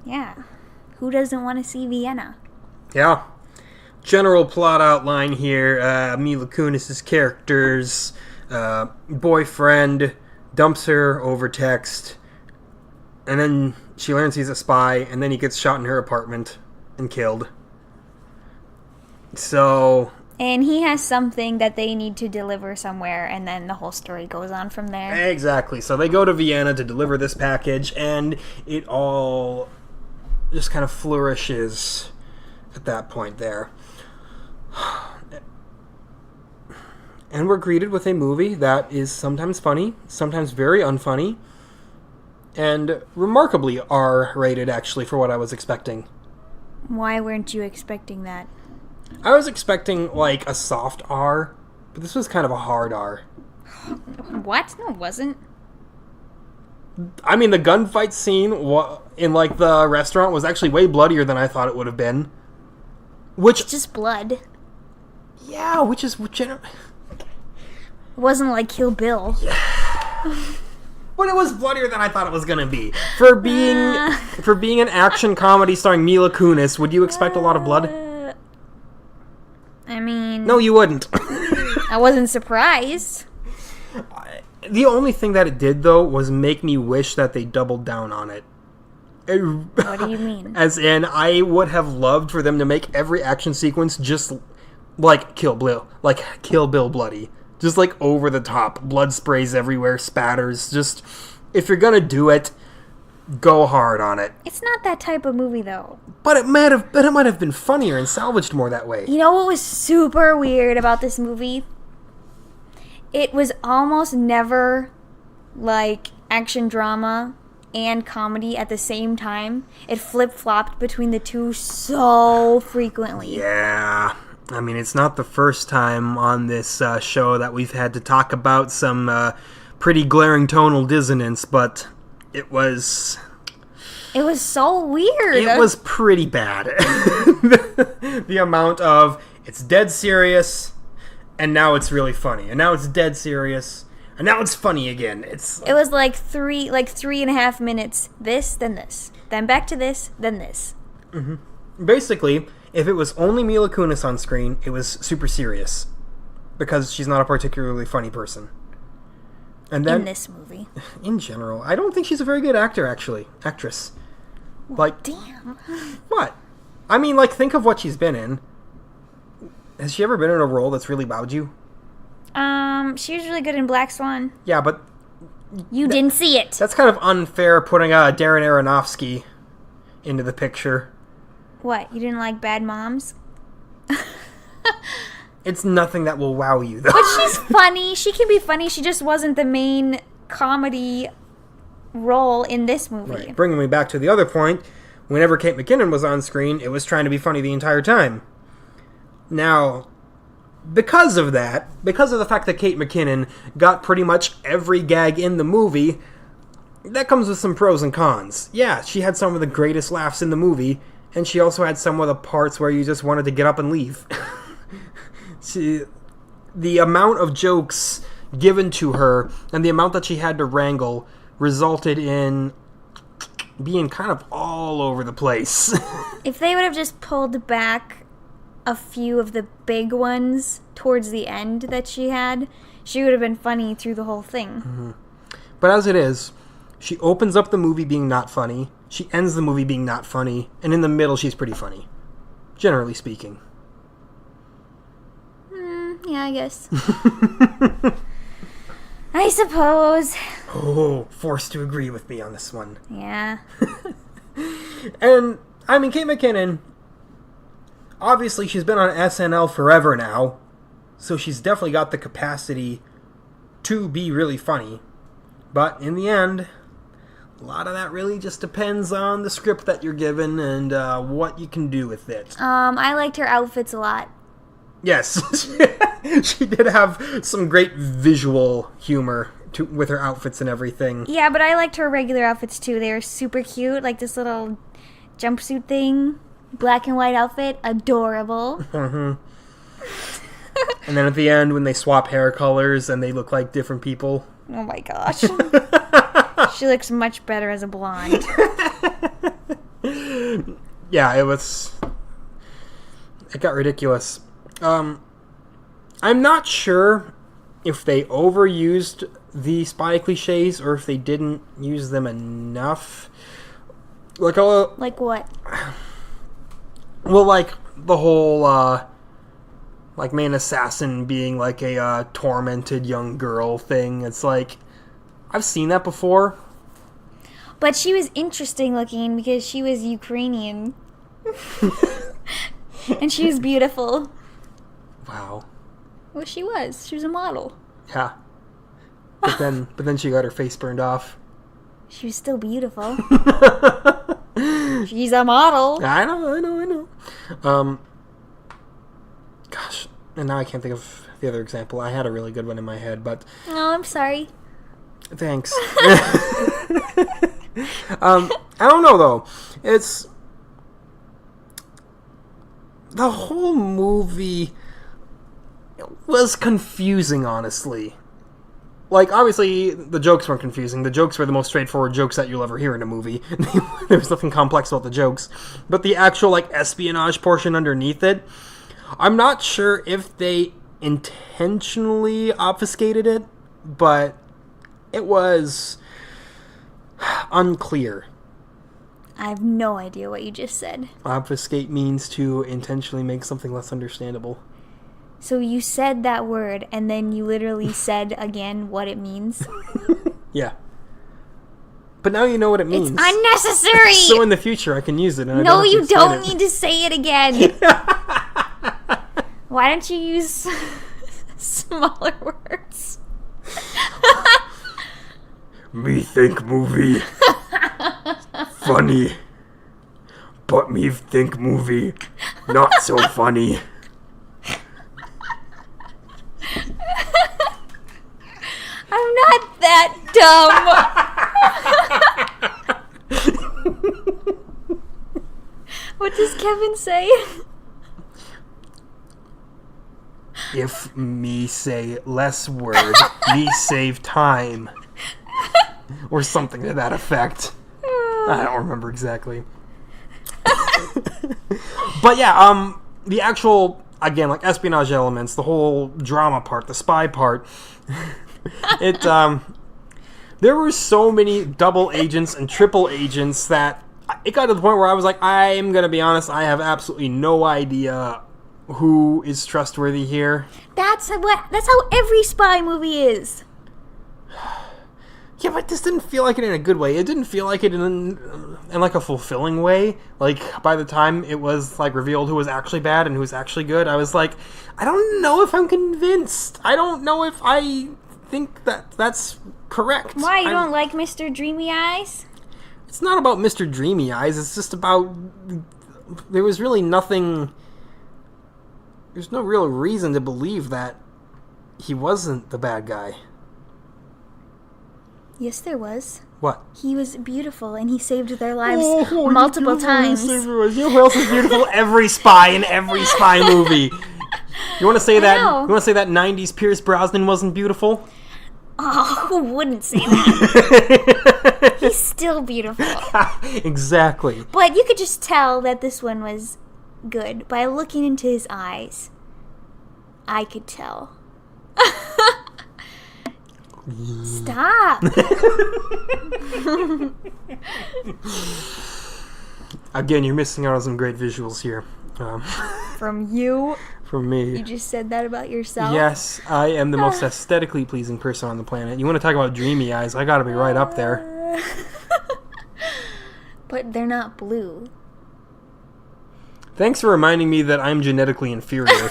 Yeah. Who doesn't want to see Vienna? Yeah. General plot outline here. Mila Kunis' character's boyfriend dumps her over text. And then she learns he's a spy. And then he gets shot in her apartment and killed. So... And he has something that they need to deliver somewhere, and then the whole story goes on from there. Exactly. So they go to Vienna to deliver this package, and it all just kind of flourishes at that point there. And we're greeted with a movie that is sometimes funny, sometimes very unfunny, and remarkably R-rated, actually, for what I was expecting. Why weren't you expecting that? I was expecting, like, a soft R, but this was kind of a hard R. What? No, it wasn't. I mean, the gunfight scene in, like, the restaurant was actually way bloodier than I thought it would have been. Which... It's just blood. Yeah, which is... It wasn't like Kill Bill. Yeah. But it was bloodier than I thought it was going to be. For being an action comedy starring Mila Kunis, would you expect a lot of blood? I mean... No, you wouldn't. I wasn't surprised. The only thing that it did, though, was make me wish that they doubled down on it. What do you mean? As in, I would have loved for them to make every action sequence just like Kill Bill. Like Kill Bill bloody. Just like over the top. Blood sprays everywhere, spatters. Just, if you're gonna do it, go hard on it. It's not that type of movie, though. But it might have been funnier and salvaged more that way. You know what was super weird about this movie? It was almost never like action drama and comedy at the same time. It flip-flopped between the two so frequently. Yeah. I mean, it's not the first time on this show that we've had to talk about some pretty glaring tonal dissonance, but it was... It was so weird. It was pretty bad. The amount of, it's dead serious, and now it's really funny. And now it's dead serious, and now it's funny again. It was like 3.5 minutes. This, then this. Then back to this, then this. Mm-hmm. Basically, if it was only Mila Kunis on screen, it was super serious. Because she's not a particularly funny person. And then, in this movie. In general. I don't think she's a very good actress. Like, damn. What? I mean, like, think of what she's been in. Has she ever been in a role that's really wowed you? She was really good in Black Swan. Yeah, but... You didn't see it. That's kind of unfair putting Darren Aronofsky into the picture. What? You didn't like Bad Moms? It's nothing that will wow you, though. But she's funny. She can be funny. She just wasn't the main comedy role in this movie. Right. Bringing me back to the other point, whenever Kate McKinnon was on screen, it was trying to be funny the entire time. Now, because of the fact that Kate McKinnon got pretty much every gag in the movie, that comes with some pros and cons. Yeah, she had some of the greatest laughs in the movie, and she also had some of the parts where you just wanted to get up and leave. The amount of jokes given to her and the amount that she had to wrangle resulted in being kind of all over the place. If they would have just pulled back a few of the big ones towards the end that she had, she would have been funny through the whole thing. Mm-hmm. But as it is, she opens up the movie being not funny, she ends the movie being not funny, and in the middle she's pretty funny. Generally speaking. Yeah, I guess. I suppose. Oh, forced to agree with me on this one. Yeah. And, I mean, Kate McKinnon, obviously she's been on SNL forever now, so she's definitely got the capacity to be really funny. But in the end, a lot of that really just depends on the script that you're given and what you can do with it. I liked her outfits a lot. Yes. She did have some great visual humor with her outfits and everything. Yeah, but I liked her regular outfits too. They were super cute, like this little jumpsuit thing, black and white outfit, adorable. Mm-hmm. And then at the end, when they swap hair colors and they look like different people. Oh my gosh. She looks much better as a blonde. Yeah, it got ridiculous. I'm not sure if they overused the spy cliches or if they didn't use them enough. Like what? Well, like the whole like main assassin being like a tormented young girl thing. It's like I've seen that before. But she was interesting looking because she was Ukrainian. And she was beautiful. Wow. Well, she was. She was a model. Yeah. But then she got her face burned off. She was still beautiful. She's a model. I know. Gosh, and now I can't think of the other example. I had a really good one in my head, but... Oh, I'm sorry. Thanks. I don't know, though. It's... The whole movie was confusing, honestly. Like, obviously, the jokes weren't confusing. The jokes were the most straightforward jokes that you'll ever hear in a movie. There was nothing complex about the jokes. But the actual, like, espionage portion underneath it, I'm not sure if they intentionally obfuscated it, but it was unclear. I have no idea what you just said. Obfuscate means to intentionally make something less understandable. So you said that word, and then you literally said again what it means? Yeah. But now you know what it means. It's unnecessary! So in the future I can use it. And no, you don't need to say it again. Why don't you use smaller words? Me think movie. Funny. But me think movie. Not so funny. I'm not that dumb. What does Kevin say? If me say less word, me save time. Or something to that effect. I don't remember exactly. But yeah, the actual, again, like espionage elements, the whole drama part, the spy part, there were so many double agents and triple agents that it got to the point where I was like, I'm gonna be honest, I have absolutely no idea who is trustworthy here. That's how every spy movie is. Yeah, but this didn't feel like it in a good way. It didn't feel like it in like a fulfilling way. Like, by the time it was like revealed who was actually bad and who was actually good, I was like, I don't know if I'm convinced. I don't know if I think that's correct. Why, you don't like Mr. Dreamy Eyes? It's not about Mr. Dreamy Eyes. It's just about... There was really nothing... There's no real reason to believe that he wasn't the bad guy. Yes, there was. What? He was beautiful, and he saved their lives multiple times. You know who else is beautiful? Every spy in every spy movie. You want to say that? You want to say that '90s Pierce Brosnan wasn't beautiful? Oh, who wouldn't say that? He's still beautiful. Exactly. But you could just tell that this one was good by looking into his eyes. I could tell. Stop. Again, you're missing out on some great visuals here. From you? From me. You just said that about yourself? Yes, I am the most aesthetically pleasing person on the planet. You want to talk about dreamy eyes, I gotta be right up there. But they're not blue. Thanks for reminding me that I'm genetically inferior.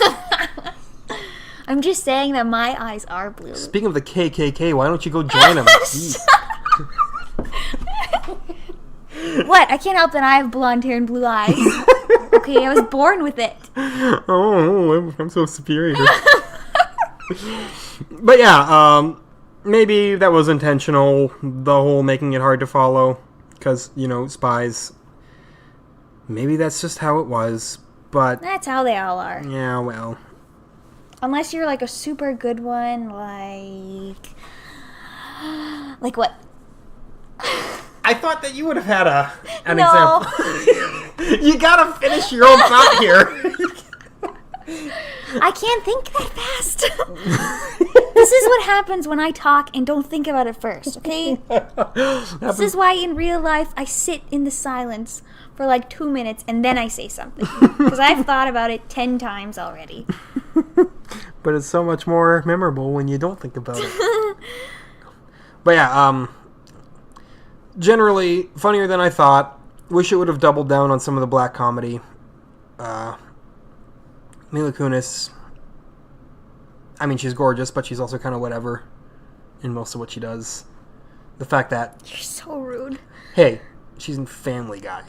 I'm just saying that my eyes are blue. Speaking of the KKK, why don't you go join them? What? I can't help that I have blonde hair and blue eyes. Okay, I was born with it. Oh, I'm so superior. But yeah, maybe that was intentional, the whole making it hard to follow, because, spies. Maybe that's just how it was, but... That's how they all are. Yeah, well... Unless you're, like, a super good one, Like what? I thought that you would have had an No. example. You gotta finish your own thought here. I can't think that fast. This is what happens when I talk and don't think about it first, okay? This is why in real life I sit in the silence for like 2 minutes and then I say something. Because I've thought about it 10 times already. But it's so much more memorable when you don't think about it. But yeah, generally funnier than I thought. Wish it would have doubled down on some of the black comedy. Mila Kunis, I mean, she's gorgeous, but she's also kind of whatever in most of what she does. The fact that... You're so rude. Hey, she's in Family Guy.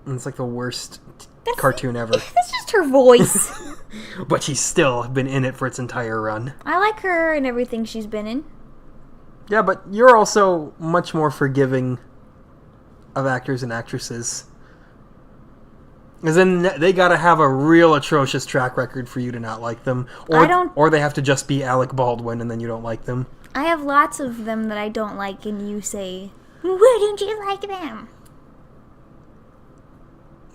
And it's like the worst cartoon ever. That's just her voice. But she's still been in it for its entire run. I like her and everything she's been in. Yeah, but you're also much more forgiving of actors and actresses. Because then they gotta have a real atrocious track record for you to not like them. Or they have to just be Alec Baldwin and then you don't like them. I have lots of them that I don't like and you say, why don't you like them?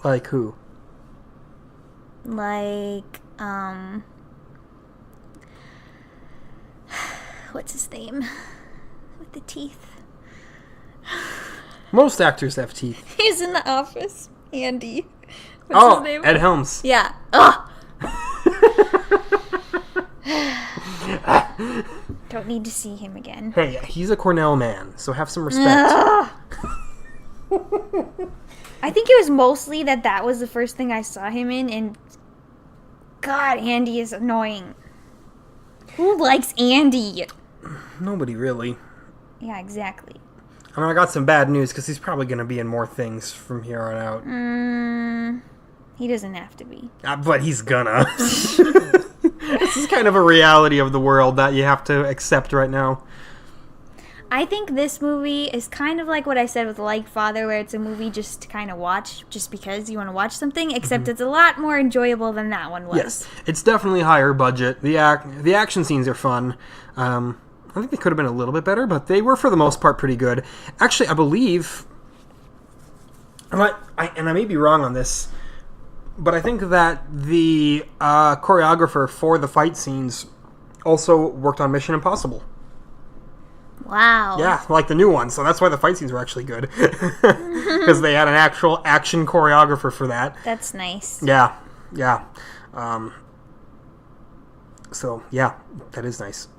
Like who? Like, what's his name? With the teeth. Most actors have teeth. He's in The Office. Andy. What's his name? Ed Helms. Yeah. Ugh. Don't need to see him again. Hey, he's a Cornell man, so have some respect. I think it was mostly that was the first thing I saw him in, and God, Andy is annoying. Who likes Andy? Nobody really. Yeah, exactly. I mean, I got some bad news because he's probably going to be in more things from here on out. He doesn't have to be. But he's gonna. This is kind of a reality of the world that you have to accept right now. I think this movie is kind of like what I said with Like Father, where it's a movie just to kind of watch, just because you want to watch something, except it's a lot more enjoyable than that one was. Yes, it's definitely higher budget. The action scenes are fun. I think they could have been a little bit better, but they were, for the most part, pretty good. Actually, I believe... and I may be wrong on this, but I think that the choreographer for the fight scenes also worked on Mission Impossible. Wow. Yeah, like the new one, so that's why the fight scenes were actually good. Because they had an actual action choreographer for that. That's nice. Yeah. So, yeah, that is nice.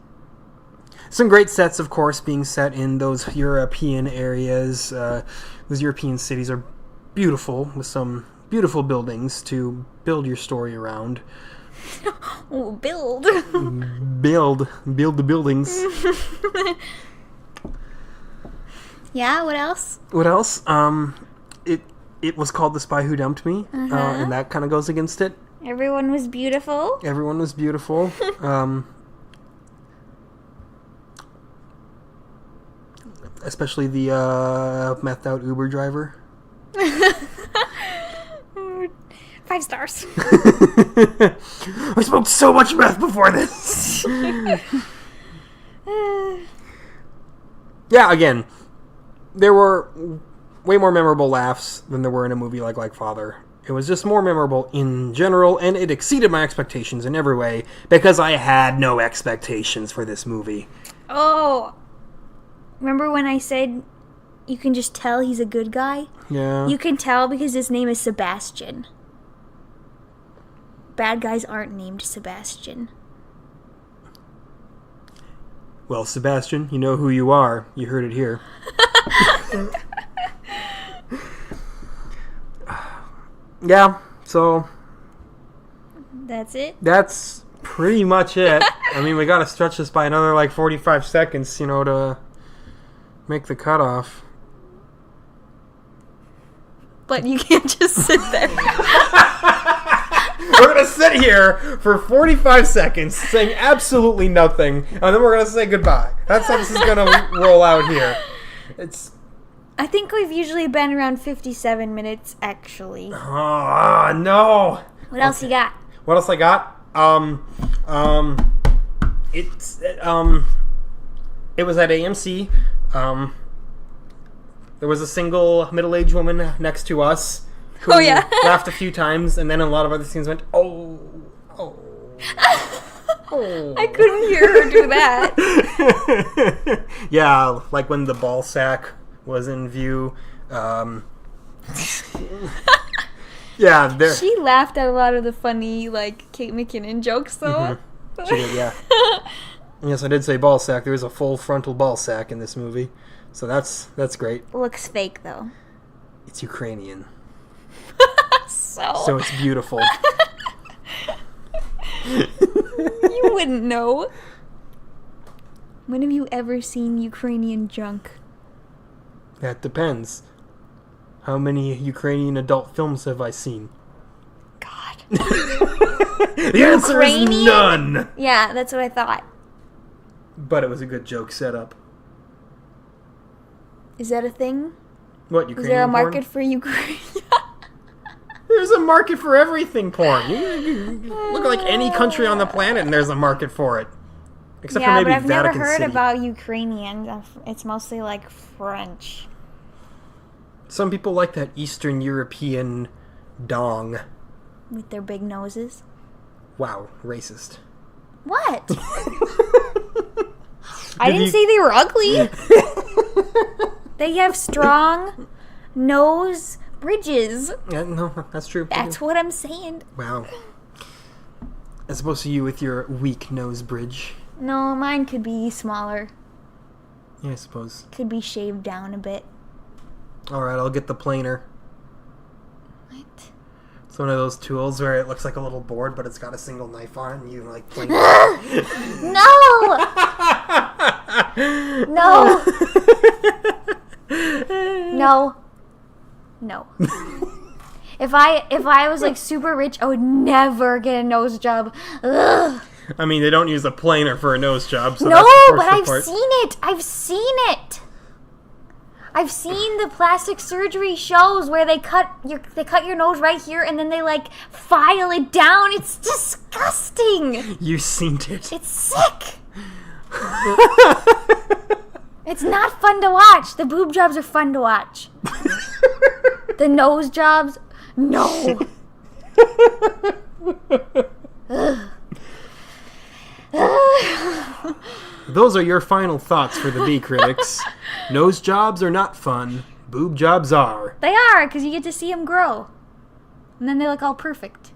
Some great sets, of course, being set in those European areas. Those European cities are beautiful, with some beautiful buildings to build your story around. Oh, build the buildings. Yeah, what else? What else? It was called The Spy Who Dumped Me, and that kind of goes against it. Everyone was beautiful. Everyone was beautiful. Especially the methed out Uber driver. 5 stars. I smoked so much meth before this. Yeah, again, there were way more memorable laughs than there were in a movie like Father. It was just more memorable in general, and it exceeded my expectations in every way, because I had no expectations for this movie. Oh, remember when I said you can just tell he's a good guy? Yeah. You can tell because his name is Sebastian. Bad guys aren't named Sebastian. Well, Sebastian, you know who you are. You heard it here. Yeah, so... That's it? That's pretty much it. I mean, we gotta stretch this by another, 45 seconds, to make the cutoff. but you can't just sit there. We're going to sit here for 45 seconds saying absolutely nothing, and then we're going to say goodbye. That's how this is going to roll out here. I think we've usually been around 57 minutes, actually. Oh, no. What else you got? What else I got? It was at AMC. There was a single middle-aged woman next to us who laughed a few times, and then a lot of other scenes went, oh. I couldn't hear her do that. Yeah, like when the ball sack was in view. Yeah, she laughed at a lot of the funny, like, Kate McKinnon jokes, though. Mm-hmm. She did, yeah. Yes, I did say ball sack. There was a full frontal ball sack in this movie, so that's great. Looks fake, though. It's Ukrainian. So it's beautiful. You wouldn't know. When have you ever seen Ukrainian junk? That depends. How many Ukrainian adult films have I seen? God. The answer is none! Yeah, that's what I thought. But it was a good joke setup. Is that a thing? What, Ukrainian Is there a market porn? for Ukraine? There's a market for everything porn. You look at like any country on the planet and there's a market for it. Except for maybe but I've Vatican never heard City. about Ukrainian. It's mostly like French. Some people like that Eastern European dong. With their big noses. Wow, racist. What? I didn't say they were ugly. They have strong nose bridges. Yeah, no, that's true. That's what I'm saying. Wow. As opposed to you with your weak nose bridge. No, mine could be smaller. Yeah, I suppose. Could be shaved down a bit. Alright, I'll get the planer. What? It's one of those tools where it looks like a little board, but it's got a single knife on it, and you like plane. No! No! No. No. If I was like super rich, I would never get a nose job. Ugh. I mean, they don't use a planer for a nose job, so no, that's the but I've part. seen it. I've seen it. I've seen the plastic surgery shows where they cut your nose right here and then they like file it down. It's disgusting. You've seen it. It's sick. It's not fun to watch. The boob jobs are fun to watch. The nose jobs, no. Those are your final thoughts for the B critics. Nose jobs are not fun. Boob jobs are. They are, because you get to see them grow. And then they look all perfect.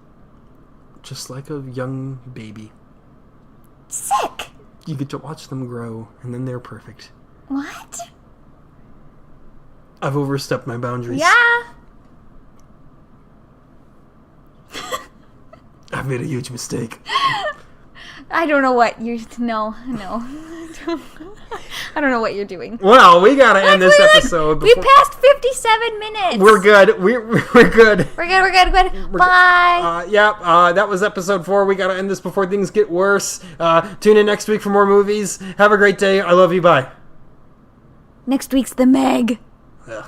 Just like a young baby. Sick. You get to watch them grow, and then they're perfect. What? I've overstepped my boundaries. Yeah. I've made a huge mistake. I don't know what you're... No. I don't know what you're doing. Well, we gotta end this episode. We passed 57 minutes. We're good. We're good. We're good. Bye. That was episode 4. We gotta end this before things get worse. Tune in next week for more movies. Have a great day. I love you. Bye. Next week's The Meg. Ugh.